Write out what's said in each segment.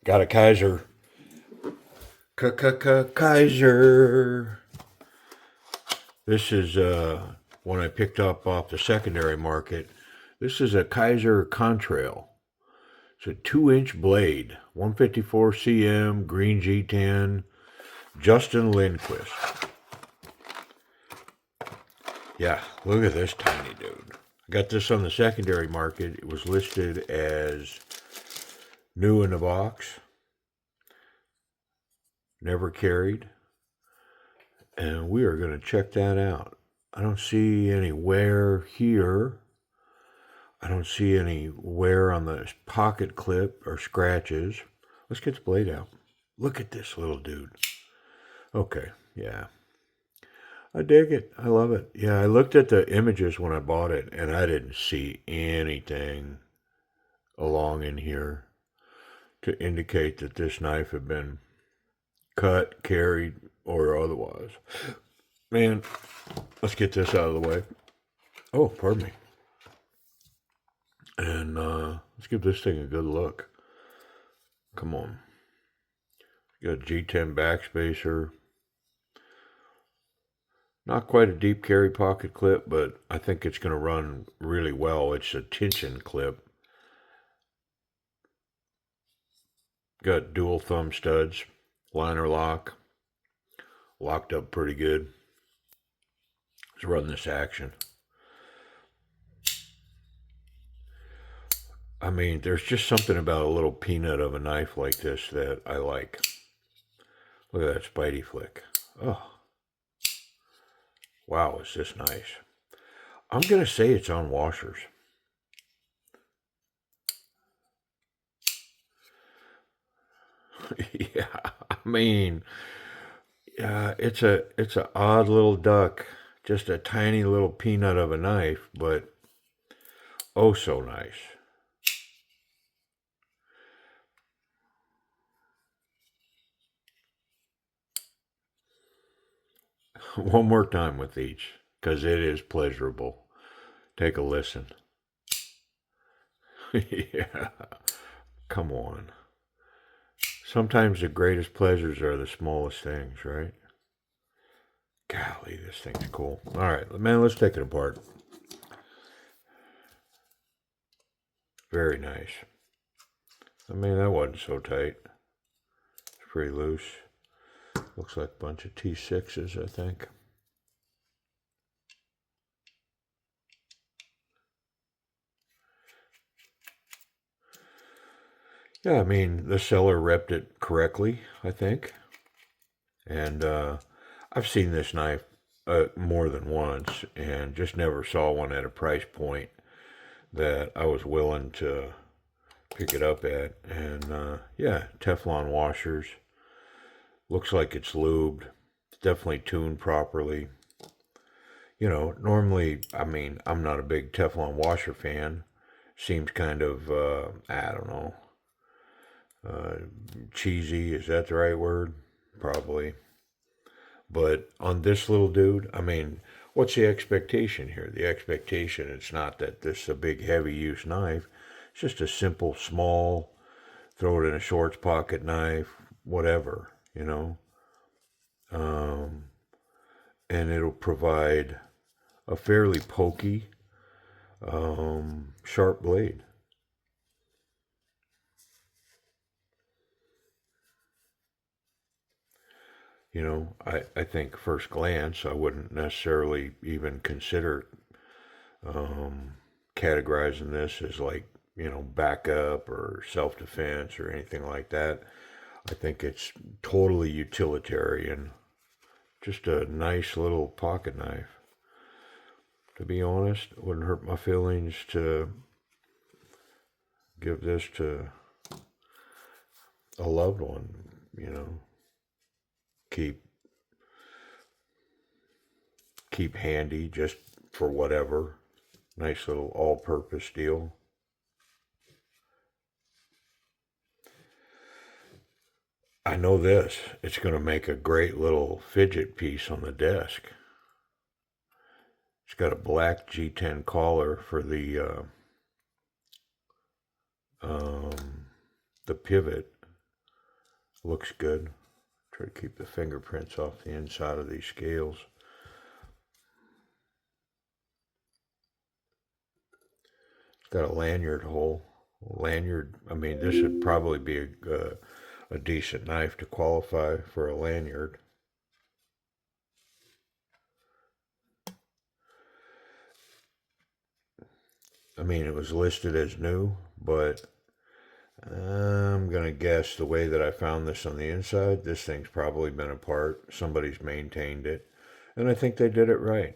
Got a Kizer. Kizer. This is one I picked up off the secondary market. This is a Kizer Contrail. It's a 2-inch blade, 154 cm, green G10, Justin Lindquist. Yeah, look at this tiny dude. I got this on the secondary market. It was listed as new in the box, never carried, and we are going to check that out. I don't see any wear here. I don't see any wear on the pocket clip or scratches. Let's get the blade out. Look at this little dude. Okay, yeah. I dig it. I love it. Yeah, I looked at the images when I bought it, and I didn't see anything along in here to indicate that this knife had been cut, carried, or otherwise. Man, let's get this out of the way. Oh, pardon me. And let's give this thing a good look. Come on. Got a G10 backspacer. Not quite a deep carry pocket clip, but I think it's going to run really well. It's a tension clip. Got dual thumb studs, liner lock, locked up pretty good. Let's run this action. I mean, there's just something about a little peanut of a knife like this that I like. Look at that Spidey flick. Oh, wow, is this nice. I'm going to say it's on washers. Yeah, I mean, it's an odd little duck, just a tiny little peanut of a knife, but oh so nice. One more time with each, because it is pleasurable. Take a listen. Yeah, come on. Sometimes the greatest pleasures are the smallest things, right? Golly, this thing's cool. All right, man, let's take it apart. Very nice. I mean, that wasn't so tight. It's pretty loose. Looks like a bunch of T6s, I think. Yeah, I mean, the seller repped it correctly, I think. And I've seen this knife more than once and just never saw one at a price point that I was willing to pick it up at. And yeah, Teflon washers. Looks like it's lubed. It's definitely tuned properly. You know, normally, I mean, I'm not a big Teflon washer fan. Seems kind of, I don't know, uh, cheesy. Is that the right word? Probably. But on this little dude, I mean, what's the expectation here? The expectation, it's not that this is a big heavy use knife. It's just a simple, small, throw it in a shorts pocket knife, whatever, you know. Um, and it'll provide a fairly pokey, sharp blade. You know, I think first glance, I wouldn't necessarily even consider um, categorizing this as like, you know, backup or self defense or anything like that. I think it's totally utilitarian, just a nice little pocket knife. To be honest, it wouldn't hurt my feelings to give this to a loved one, you know, keep keep handy just for whatever. Nice little all-purpose deal. I know this. It's going to make a great little fidget piece on the desk. It's got a black G10 collar for um, the pivot. Looks good. Try to keep the fingerprints off the inside of these scales. It's got a lanyard hole. Lanyard, I mean, this would probably be a decent knife to qualify for a lanyard. I mean, it was listed as new, but I'm going to guess the way that I found this on the inside, this thing's probably been apart. Somebody's maintained it. And I think they did it right.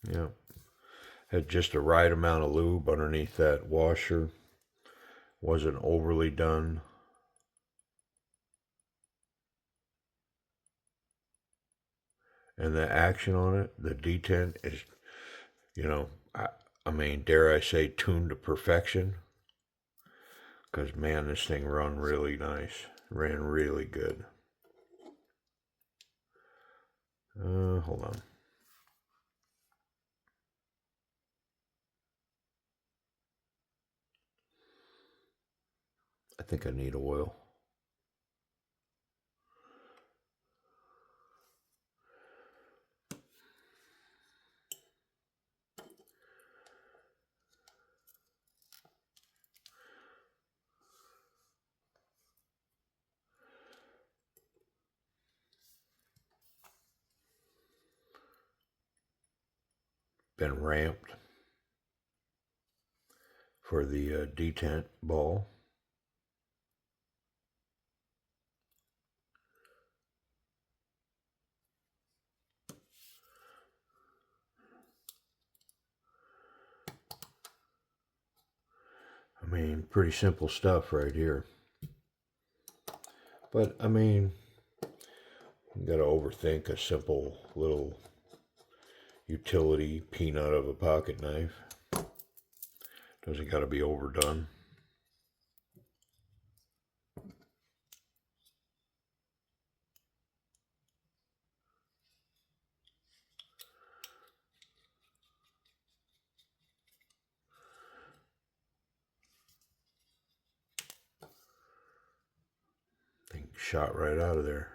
Yeah. Had just the right amount of lube underneath that washer. Wasn't overly done. And the action on it, the detent is, you know, I mean, dare I say, tuned to perfection. Because, man, this thing run really nice. Ran really good. Hold on. I think I need oil. Been ramped for the detent ball. I mean, pretty simple stuff right here. But, I mean, you gotta overthink a simple little utility peanut of a pocket knife. Doesn't gotta be overdone. Thing shot right out of there.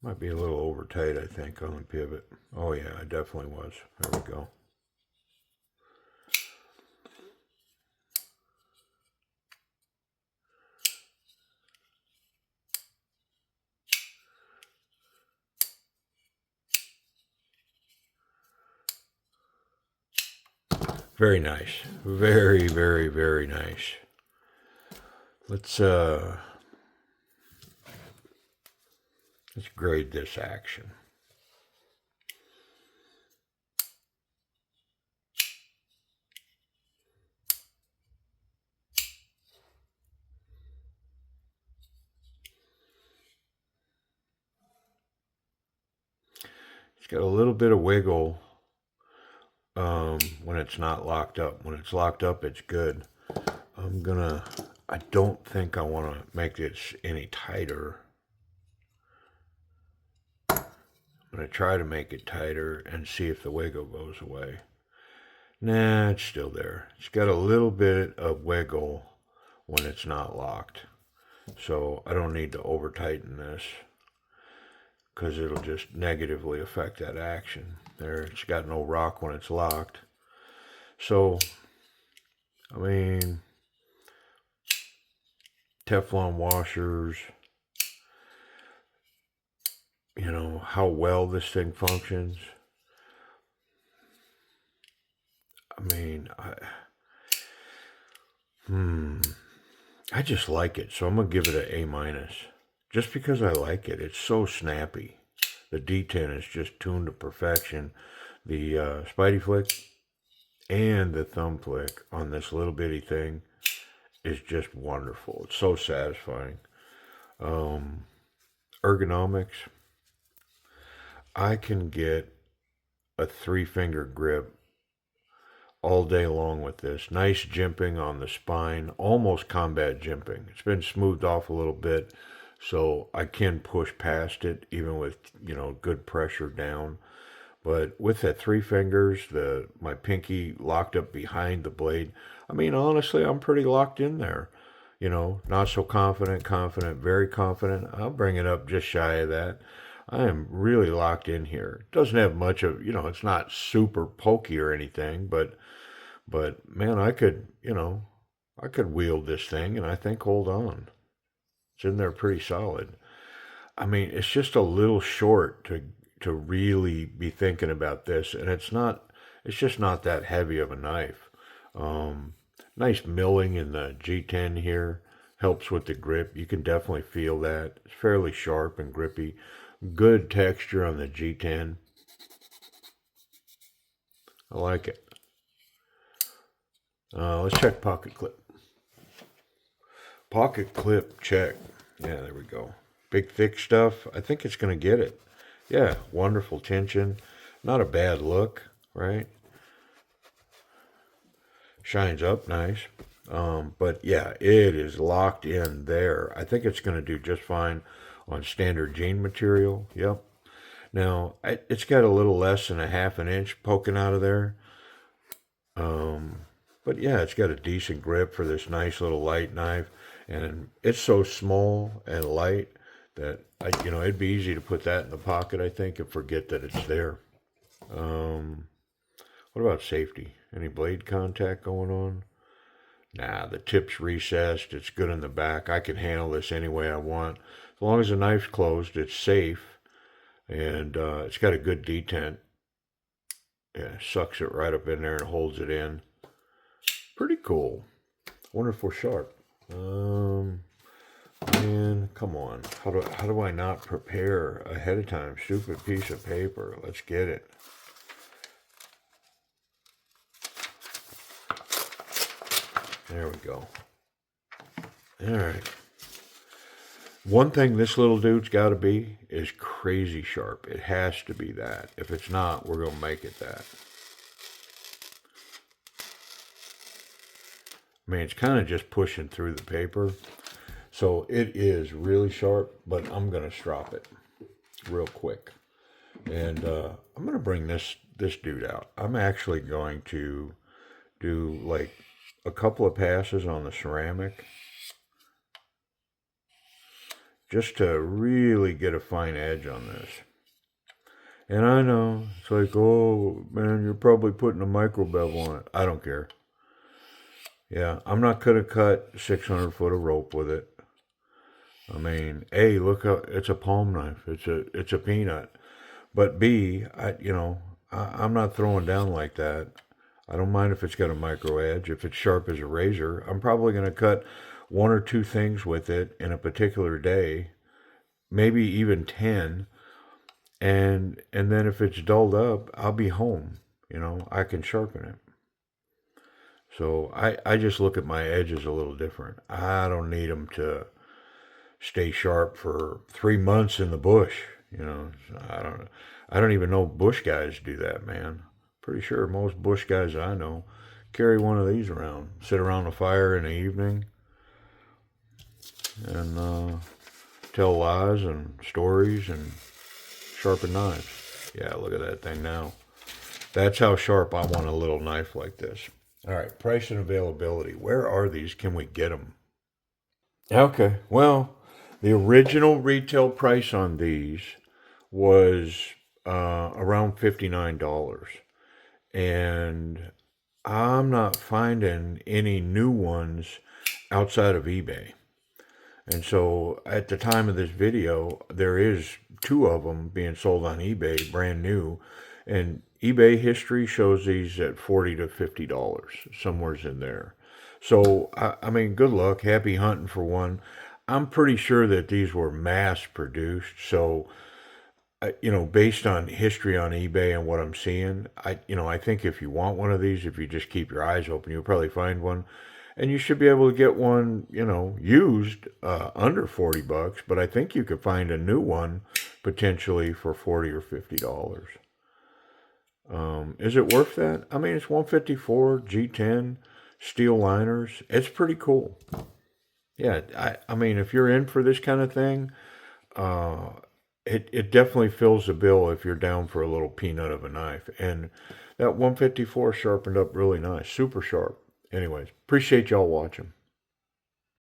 Might be a little over tight, I think, on the pivot. Oh yeah, I definitely was. There we go. Very nice. Very, very, very nice. Let's grade this action. It's got a little bit of wiggle when it's not locked up. When it's locked up, it's good. I don't think I want to make this any tighter. I'm going to try to make it tighter and see if the wiggle goes away. Nah, it's still there. It's got a little bit of wiggle when it's not locked. So I don't need to over tighten this because it'll just negatively affect that action. There, it's got no rock when it's locked. So, I mean, Teflon washers, you know, how well this thing functions. I mean, I just like it, so I'm gonna give it an A minus. Just because I like it, it's so snappy. The D10 is just tuned to perfection. The Spidey flick and the thumb flick on this little bitty thing is just wonderful. It's so satisfying. Ergonomics, I can get a 3-finger grip all day long with this. Nice jimping on the spine, almost combat jimping. It's been smoothed off a little bit, so I can push past it even with, good pressure down. But with that three fingers, my pinky locked up behind the blade, I mean, honestly, I'm pretty locked in there. Not so confident, confident, very confident. I'll bring it up just shy of that. I am really locked in here. Doesn't have much of, it's not super pokey or anything, but man, I could wield this thing and I think hold on. It's in there pretty solid. I mean, it's just a little short to really be thinking about this, and it's just not that heavy of a knife. Nice milling in the G10 here helps with the grip. You can definitely feel that. It's fairly sharp and grippy. Good texture on the G10. I like it. Let's check pocket clip. Pocket clip check. Yeah, there we go. Big thick stuff. I think it's going to get it. Yeah, wonderful tension. Not a bad look, right? Shines up nice. But yeah, it is locked in there. I think it's going to do just fine on standard jean material. Yep. Now, it's got a little less than a half an inch poking out of there. But yeah, it's got a decent grip for this nice little light knife. And it's so small and light that, it'd be easy to put that in the pocket, I think, and forget that it's there. What about safety? Any blade contact going on? Nah, the tip's recessed. It's good in the back. I can handle this any way I want. As long as the knife's closed, it's safe. And it's got a good detent. Yeah, sucks it right up in there and holds it in. Pretty cool. Wonder if we're sharp. Man, come on. How do I not prepare ahead of time? Stupid piece of paper. Let's get it. There we go. All right. One thing this little dude's got to be is crazy sharp. It has to be that. If it's not, we're going to make it that. I mean, it's kind of just pushing through the paper. So it is really sharp, but I'm going to strop it real quick. And I'm going to bring this dude out. I'm actually going to do like a couple of passes on the ceramic just to really get a fine edge on this. And I know, it's like, oh, man, you're probably putting a micro bevel on it. I don't care. Yeah, I'm not going to cut 600 foot of rope with it. I mean, A, look how, it's a palm knife. It's a peanut. But B, I'm not throwing down like that. I don't mind if it's got a micro edge. If it's sharp as a razor, I'm probably going to cut one or two things with it in a particular day, maybe even 10. And then if it's dulled up, I'll be home. I can sharpen it. So I just look at my edges a little different. I don't need them to stay sharp for 3 months in the bush. I don't even know bush guys do that, man. Pretty sure most bush guys I know carry one of these around, sit around a fire in the evening, and tell lies and stories and sharpen knives. Yeah, look at that thing now. That's how sharp I want a little knife like this. All right, price and availability. Where are these? Can we get them? Okay, well, the original retail price on these was around $59. And I'm not finding any new ones outside of eBay. And so at the time of this video, there is 2 of them being sold on eBay, brand new. And eBay history shows these at $40 to $50, somewhere's in there. So, I mean, good luck. Happy hunting for one. I'm pretty sure that these were mass produced. So, based on history on eBay and what I'm seeing, I think if you want one of these, if you just keep your eyes open, you'll probably find one. And you should be able to get one, used under $40. But I think you could find a new one potentially for $40 or $50. Is it worth that? I mean, it's 154 G10 steel liners. It's pretty cool. Yeah, I mean, if you're in for this kind of thing, uh, it definitely fills the bill if you're down for a little peanut of a knife. And that 154 sharpened up really nice, super sharp. Anyways, appreciate y'all watching.